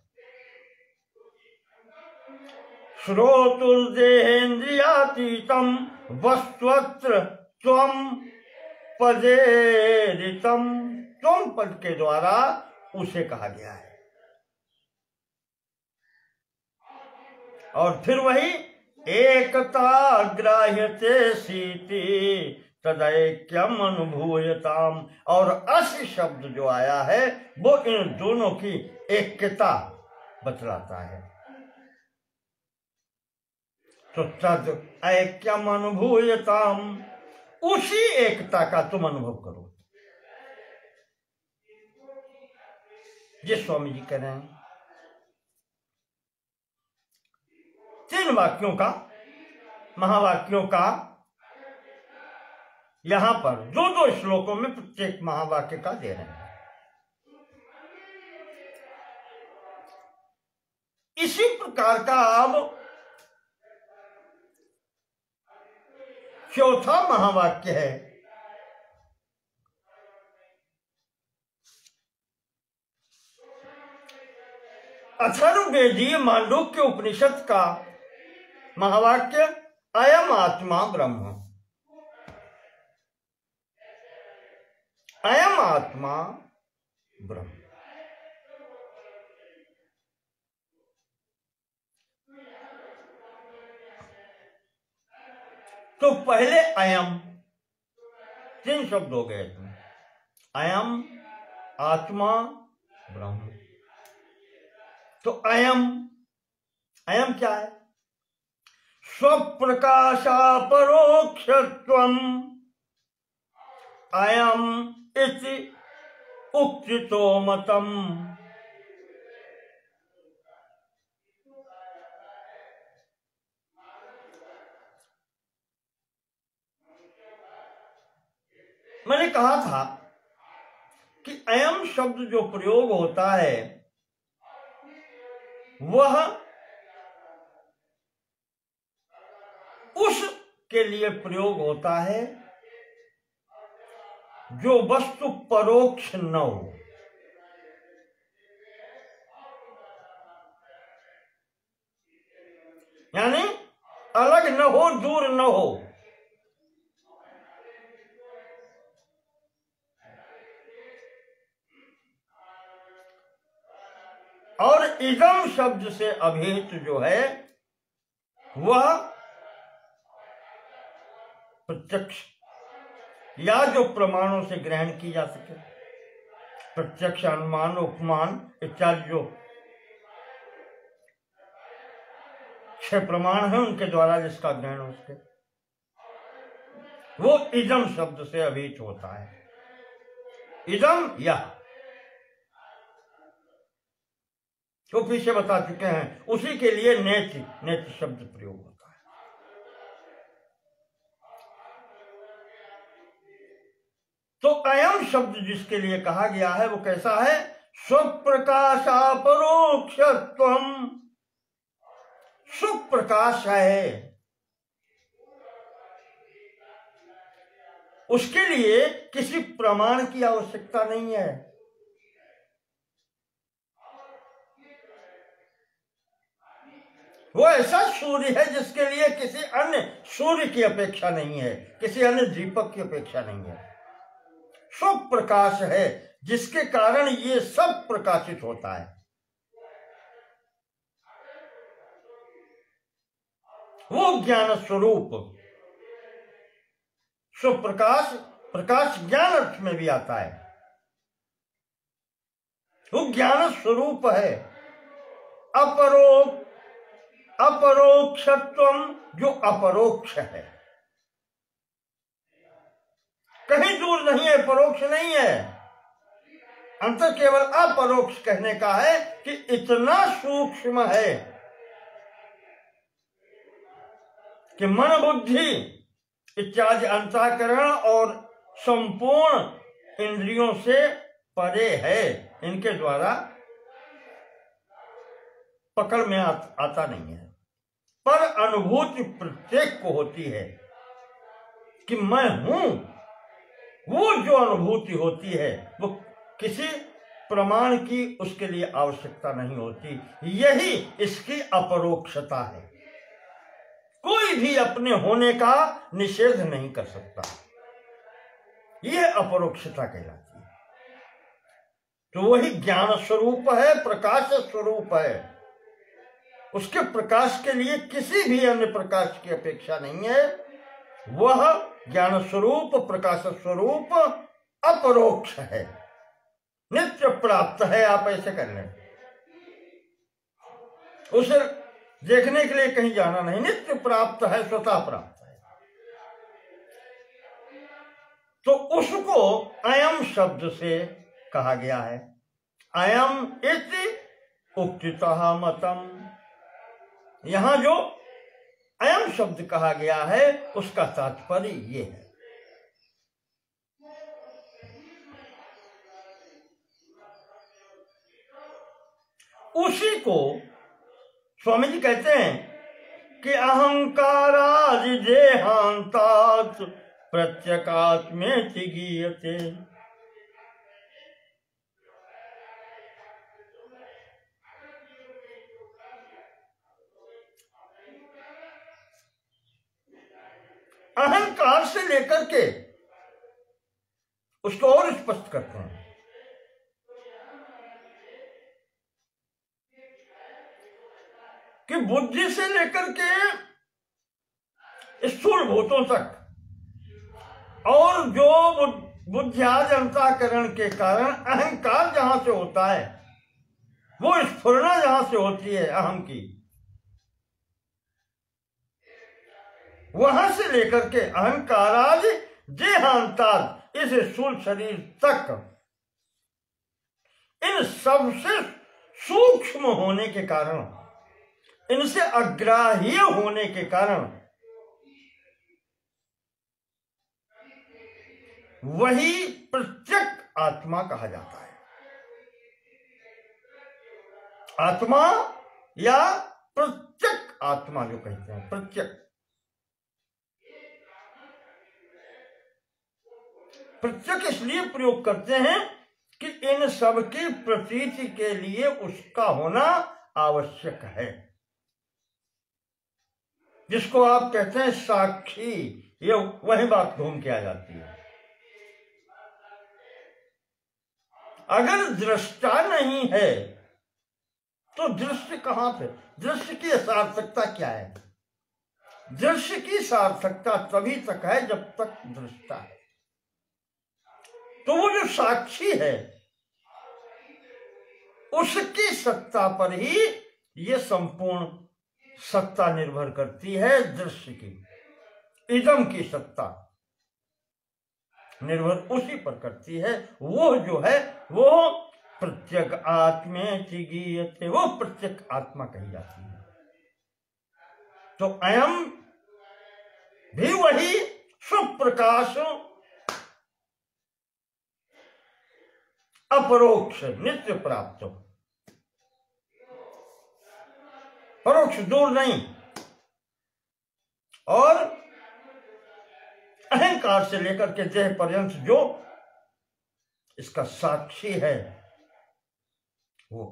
श्रोतुर्देहेन्द्रियातीतम वस्त्वत्र त्वम पदेरितम, त्वम पद के द्वारा उसे कहा गया है। और फिर वही एकता ग्राह्यते सीति तदैक्यम अनुभूयताम, और अस शब्द जो आया है वो इन दोनों की एकता बतलाता है। तो तद ऐक्यम अनुभूयताम, उसी एकता का तुम अनुभव करो। ये स्वामी जी कह रहे हैं। 3 वाक्यों का, महावाक्यों का यहां पर 2-2 श्लोकों में प्रत्येक महावाक्य का दे रहे हैं। इसी प्रकार का अब 4था महावाक्य है। अथर्ववेदीय मांडूक्य उपनिषद का महावाक्य अयम आत्मा ब्रह्म, अयम आत्मा ब्रह्म। तो पहले अयम, 3 शब्द हो गए थे, अयम आत्मा ब्रह्म। तो अयम, अयम क्या है? स्वप्रकाशापरोक्षत्वम अयम इति उक्तितो मतम। मैंने कहा था कि अयम शब्द जो प्रयोग होता है वह उस के लिए प्रयोग होता है जो वस्तु परोक्ष न हो, यानी अलग न हो, दूर न हो। और इदम शब्द से अभिहित जो है वह प्रत्यक्ष या जो प्रमाणों से ग्रहण की जा सके, प्रत्यक्ष, अनुमान, उपमान इत्यादि जो 6 प्रमाण हैं उनके द्वारा जिसका ग्रहण हो सके, वो इदम शब्द से अभिहित होता है। इदम यह तो पीछे बता चुके हैं, उसी के लिए नेति, नेति शब्द प्रयोग होता है। तो अयम शब्द जिसके लिए कहा गया है वो कैसा है? स्वप्रकाशापरोक्षत्वम, सुप्रकाश है, उसके लिए किसी प्रमाण की आवश्यकता नहीं है। वो ऐसा सूर्य है जिसके लिए किसी अन्य सूर्य की अपेक्षा नहीं है, किसी अन्य दीपक की अपेक्षा नहीं है। सब प्रकाश है जिसके कारण ये सब प्रकाशित होता है। वो ज्ञान स्वरूप, स्वप्रकाश, प्रकाश ज्ञान अर्थ में भी आता है। वो ज्ञान स्वरूप है। अपरोक्षत्वम, जो अपरोक्ष है, कहीं दूर नहीं है, परोक्ष नहीं है। अंतर केवल अपरोक्ष कहने का है कि इतना सूक्ष्म है कि मन, बुद्धि इत्यादि अंतःकरण और संपूर्ण इंद्रियों से परे है, इनके द्वारा पकड़ में आता नहीं है। पर अनुभूति प्रत्येक को होती है कि मैं हूं। वो जो अनुभूति होती है वो किसी प्रमाण की उसके लिए आवश्यकता नहीं होती। यही इसकी अपरोक्षता है। कोई भी अपने होने का निषेध नहीं कर सकता। यह अपरोक्षता कहलाती है। तो वही ज्ञान स्वरूप है, प्रकाश स्वरूप है। उसके प्रकाश के लिए किसी भी अन्य प्रकाश की अपेक्षा नहीं है। वह ज्ञान स्वरूप, प्रकाश स्वरूप अपरोक्ष है, नित्य प्राप्त है। आप ऐसे कर लें, उसे देखने के लिए कहीं जाना नहीं, नित्य प्राप्त है, स्वतः प्राप्त है। तो उसको अयम शब्द से कहा गया है। अयम इति उक्तितः मतम। यहां जो अयम शब्द कहा गया है उसका तात्पर्य ये है। उसी को स्वामी जी कहते हैं कि अहंकाराज देहांतात प्रत्यगात्मेति गीयते। अहंकार से लेकर के उसको और स्पष्ट करते हैं कि बुद्धि से लेकर के स्थूल भूतों तक और जो बुद्धियादि अंतःकरण के कारण अहंकार जहां से होता है, वो स्फुरना जहां से होती है अहम की, वहां से लेकर के अहंकारादि देहांताद इस स्थूल शरीर तक, इन सबसे सूक्ष्म होने के कारण, इनसे अग्राह्य होने के कारण वही प्रत्यक आत्मा कहा जाता है। आत्मा या प्रत्यक आत्मा जो कहते हैं, प्रत्यक। प्रत्यक इसलिए प्रयोग करते हैं कि इन सब की प्रतीति के लिए उसका होना आवश्यक है। जिसको आप कहते हैं साक्षी, ये वही बात घूम के आ जाती है। अगर दृष्टा नहीं है तो दृश्य कहां पे? दृश्य की सार्थकता क्या है? दृश्य की सार्थकता तभी तक है जब तक दृष्टा है। तो वो जो साक्षी है उसकी सत्ता पर ही ये संपूर्ण सत्ता निर्भर करती है। दृश्य की, इदम की सत्ता निर्भर उसी पर करती है। वो जो है वो प्रत्यक आत्मेति गीयते, वो प्रत्यक आत्मा कही जाती है। तो अयम भी वही सुप्रकाश अपरोक्ष नित्य प्राप्त, परोक्ष दूर नहीं, और अहंकार से लेकर के देह पर्यंत जो इसका साक्षी है वो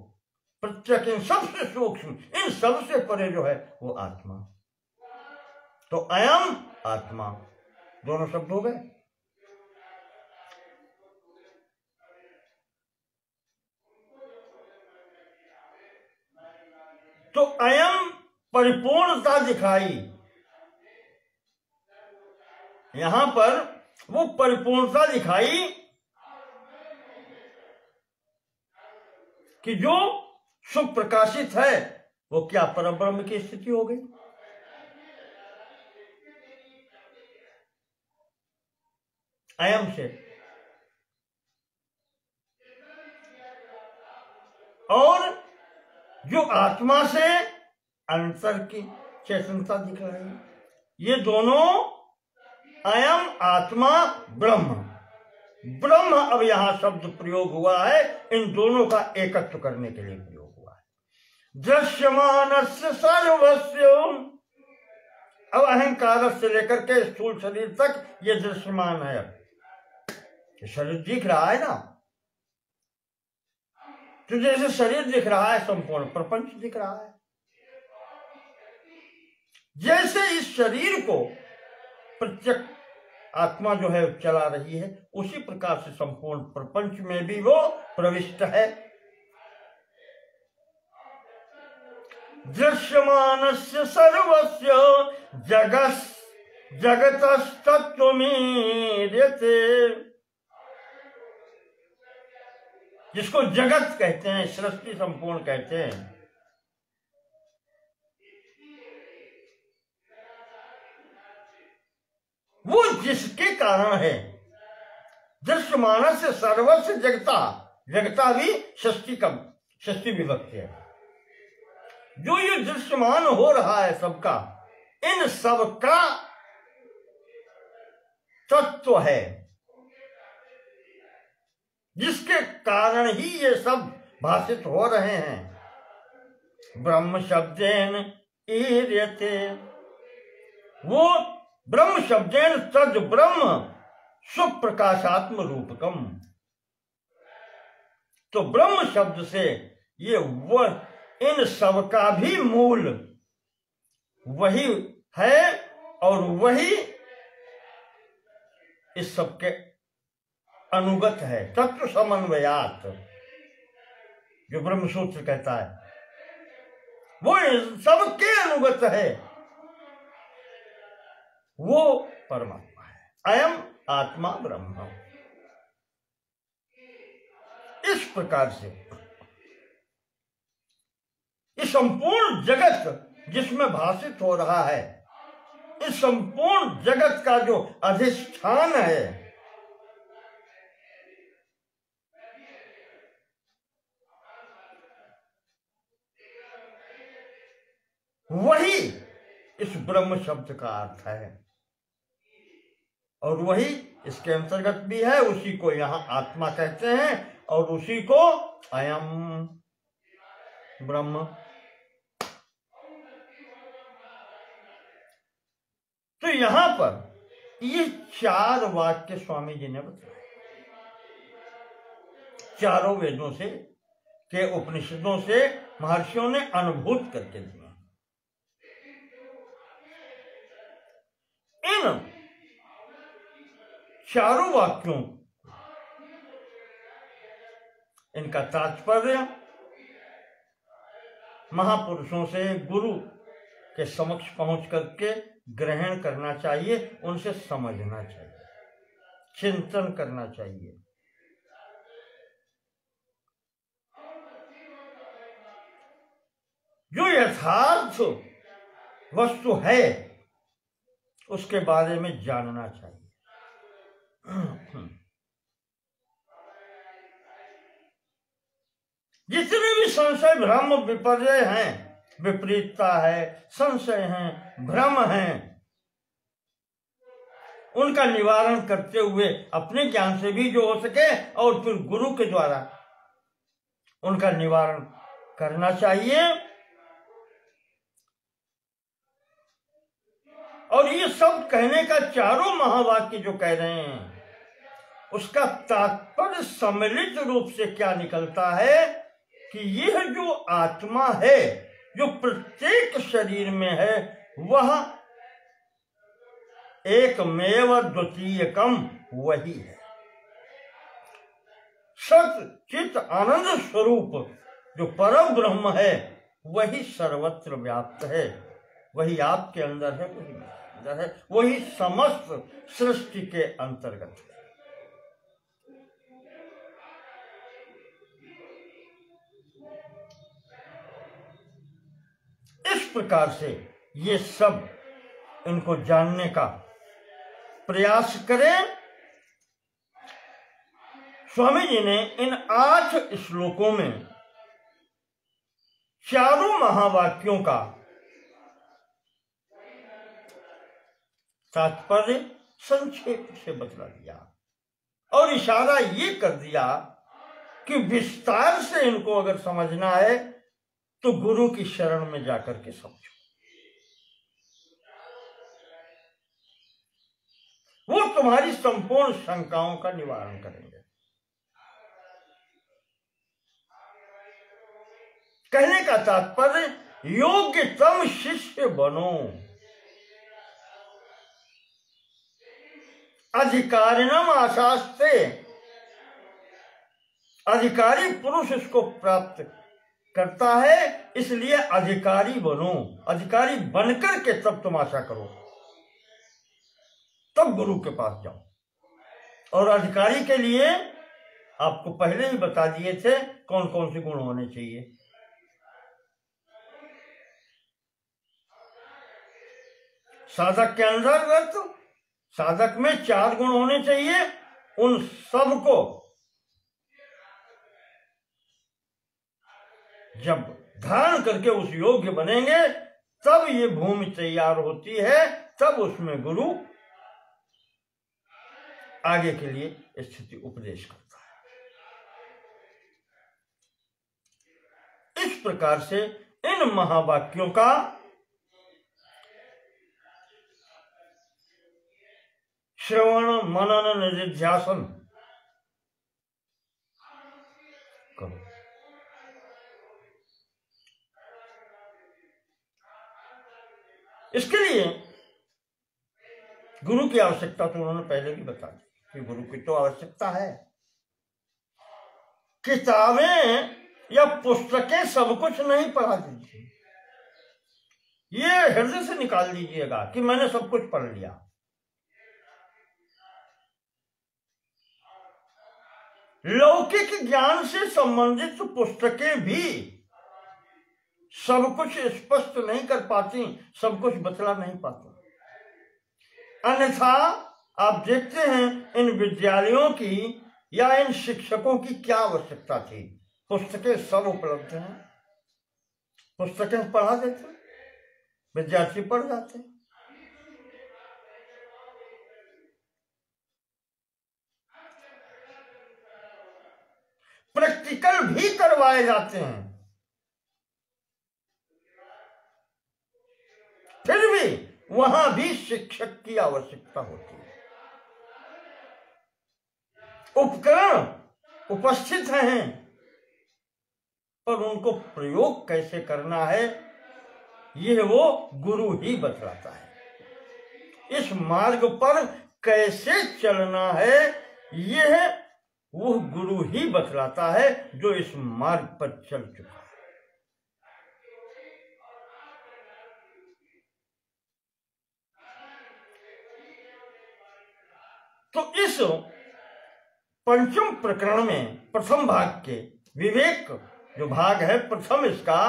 प्रत्यक, इन सबसे सूक्ष्म, इन सबसे परे जो है वो आत्मा। तो अयम आत्मा दोनों शब्द हो गए। तो अयम परिपूर्णता दिखाई, यहां पर वो परिपूर्णता दिखाई कि जो सुप्रकाशित है वो क्या परब्रह्म की स्थिति हो गई। अयम से, और जो आत्मा से अंतर की चेतनता दिख रही है, ये दोनों अयम आत्मा ब्रह्म, ब्रह्म अब यहां शब्द प्रयोग हुआ है, इन दोनों का एकत्व करने के लिए प्रयोग हुआ है। दृश्यमानस्य सर्वस्य अब अहंकार से लेकर के स्थूल शरीर तक ये दृश्यमान है। ये शरीर दिख रहा है ना, तो जैसे शरीर दिख रहा है संपूर्ण प्रपंच दिख रहा है। जैसे इस शरीर को प्रत्यक्ष आत्मा जो है चला रही है, उसी प्रकार से संपूर्ण प्रपंच में भी वो प्रविष्ट है। दृश्यमानस्य सर्वस्य जगतस्तत्त्वमीड्यते, जिसको जगत कहते हैं, सृष्टि संपूर्ण कहते हैं, वो जिसके कारण है। दृश्यमान से सर्वस्व जगता, जगता भी षष्ठी विभक्ति है। जो ये दृश्यमान हो रहा है सबका, इन सबका तत्व है, जिसके कारण ही ये सब भाषित हो रहे हैं। ब्रह्म शब्देन ईर्यते, वो ब्रह्म शब्देन तद ब्रह्म सुप्रकाशात्म रूपकम। तो ब्रह्म शब्द से ये वह इन सब का भी मूल वही है और वही इस सब के अनुगत है। तत्व समन्वयात जो ब्रह्म सूत्र कहता है, वो सबके अनुगत है, वो परमात्मा है। अयम आत्मा ब्रह्म। इस प्रकार से इस संपूर्ण जगत जिसमें भाषित हो रहा है, इस संपूर्ण जगत का जो अधिष्ठान है, वही इस ब्रह्म शब्द का अर्थ है और वही इसके अंतर्गत भी है। उसी को यहां आत्मा कहते हैं और उसी को अयम ब्रह्म। तो यहां पर ये 4 वाक्य स्वामी जी ने बताए, चारों वेदों से के उपनिषदों से महर्षियों ने अनुभूत करके दिया। इन चारों वाक्यों, इनका तात्पर्य महापुरुषों से गुरु के समक्ष पहुंच करके ग्रहण करना चाहिए, उनसे समझना चाहिए, चिंतन करना चाहिए। जो यथार्थ वस्तु है उसके बारे में जानना चाहिए। जितने भी संशय भ्रम विपर्य हैं, विपरीतता है, संशय हैं, भ्रम हैं, उनका निवारण करते हुए अपने ज्ञान से भी जो हो सके और फिर गुरु के द्वारा उनका निवारण करना चाहिए। और ये सब कहने का चारों महावाक्य जो कह रहे हैं, उसका तात्पर्य सम्मिलित रूप से क्या निकलता है कि यह जो आत्मा है, जो प्रत्येक शरीर में है, वह एकमेव द्वितीयकम वही है। सत चित आनंद स्वरूप जो परम ब्रह्म है, वही सर्वत्र व्याप्त है, वही आपके अंदर है, वही मेरे अंदर है, वही समस्त सृष्टि के अंतर्गत है। इस प्रकार से ये सब इनको जानने का प्रयास करें। स्वामी जी ने इन 8 श्लोकों में चारों महावाक्यों का तात्पर्य संक्षेप से बतला दिया और इशारा ये कर दिया कि विस्तार से इनको अगर समझना है तो गुरु की शरण में जाकर के समझो। तुम्हारी संपूर्ण शंकाओं का निवारण करेंगे। कहने का तात्पर्य योग्यतम शिष्य बनो, अधिकारिणम आशास्ते, अधिकारी पुरुष इसको प्राप्त करता है, इसलिए अधिकारी बनो। अधिकारी बनकर के तब तुम आशा करो, तब गुरु के पास जाओ। और अधिकारी के लिए आपको पहले ही बता दिए थे कौन कौन से गुण होने चाहिए। साधक के अंतर्गत साधक में 4 गुण होने चाहिए। उन सब को जब धारण करके उस योग्य बनेंगे तब ये भूमि तैयार होती है, तब उसमें गुरु आगे के लिए स्थिति उपदेश करता है। इस प्रकार से इन महावाक्यों का श्रवण मनन निधिध्यासन करो। इसके लिए गुरु की आवश्यकता तो उन्होंने पहले भी बता दी कि गुरु की तो आवश्यकता है। किताबें या पुस्तकें सब कुछ नहीं पढ़ा दीजिए, ये हृदय से निकाल दीजिएगा कि मैंने सब कुछ पढ़ लिया। लौकिक ज्ञान से संबंधित पुस्तकें भी सब कुछ स्पष्ट नहीं कर पाती, सब कुछ बतला नहीं पाती। अन्यथा आप देखते हैं इन विद्यालयों की या इन शिक्षकों की क्या आवश्यकता थी। पुस्तकें सब उपलब्ध हैं, पुस्तकें पढ़ा देते, विद्यार्थी पढ़ जाते। प्रैक्टिकल भी करवाए जाते हैं, फिर भी वहां भी शिक्षक की आवश्यकता होती है। उपकरण उपस्थित हैं, पर उनको प्रयोग कैसे करना है यह वो गुरु ही बतलाता है। इस मार्ग पर कैसे चलना है यह वो गुरु ही बतलाता है जो इस मार्ग पर चल चुका है। तो इस पंचम प्रकरण में प्रथम भाग के विवेक जो भाग है प्रथम इसका,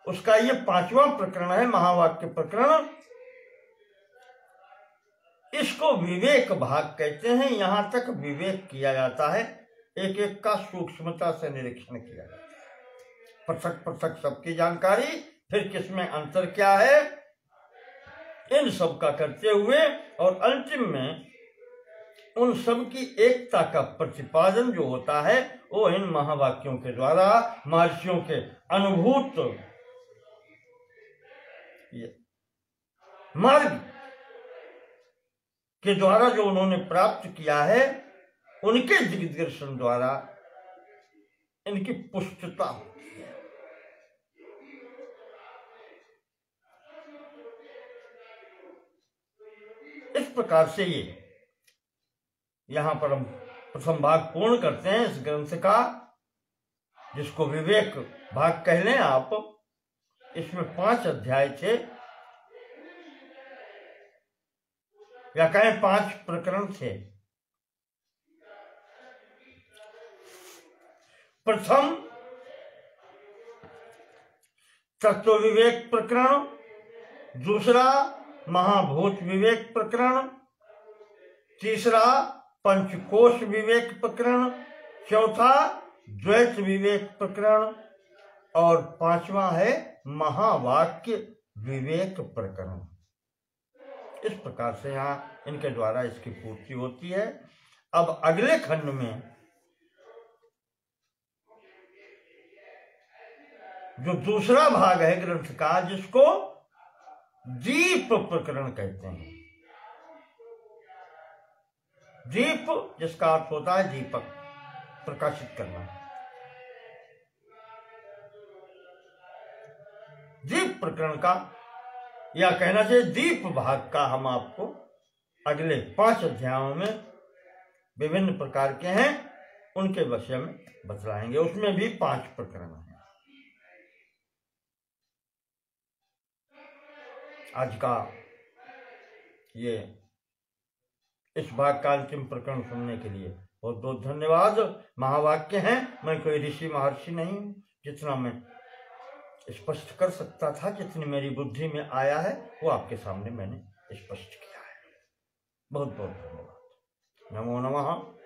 उसका ये 5वां प्रकरण है, महावाक्य प्रकरण। इसको विवेक भाग कहते हैं। यहां तक विवेक किया जाता है, एक एक का सूक्ष्मता से निरीक्षण किया जाता है, पृथक पृथक सबकी जानकारी, फिर किसमें अंतर क्या है, इन सब का करते हुए और अंतिम में उन सब की एकता का प्रतिपादन जो होता है वो इन महावाक्यों के द्वारा महर्षियों के अनुभूत मार्ग के द्वारा जो उन्होंने प्राप्त किया है उनके दिग्दर्शन द्वारा इनकी पुष्टता होती है। इस प्रकार से ये यहां पर हम प्रथम भाग पूर्ण करते हैं इस ग्रंथ का, जिसको विवेक भाग कह लें आप। इसमें 5 अध्याय थे या कहें 5 प्रकरण थे। प्रथम तत्व विवेक प्रकरण, दूसरा महाभूत विवेक प्रकरण, तीसरा पंचकोश विवेक प्रकरण, चौथा द्वैत विवेक प्रकरण और 5वां है महावाक्य विवेक प्रकरण। इस प्रकार से यहाँ इनके द्वारा इसकी पूर्ति होती है। अब अगले खंड में जो दूसरा भाग है ग्रंथ का, जिसको दीप प्रकरण कहते हैं, दीप जिसका अर्थ होता है दीपक, प्रकाशित करना। दीप प्रकरण का या कहना चाहिए दीप भाग का हम आपको अगले 5 अध्यायों में विभिन्न प्रकार के हैं उनके विषय में बतलाएंगे। उसमें भी 5 प्रकरण हैं। आज का ये इस भाग का अंतिम प्रकरण सुनने के लिए बहुत बहुत धन्यवाद। महावाक्य हैं, मैं कोई ऋषि महर्षि नहीं हूं। जितना मैं स्पष्ट कर सकता था, जितनी मेरी बुद्धि में आया है, वो आपके सामने मैंने स्पष्ट किया है। बहुत बहुत धन्यवाद। नमो नमः।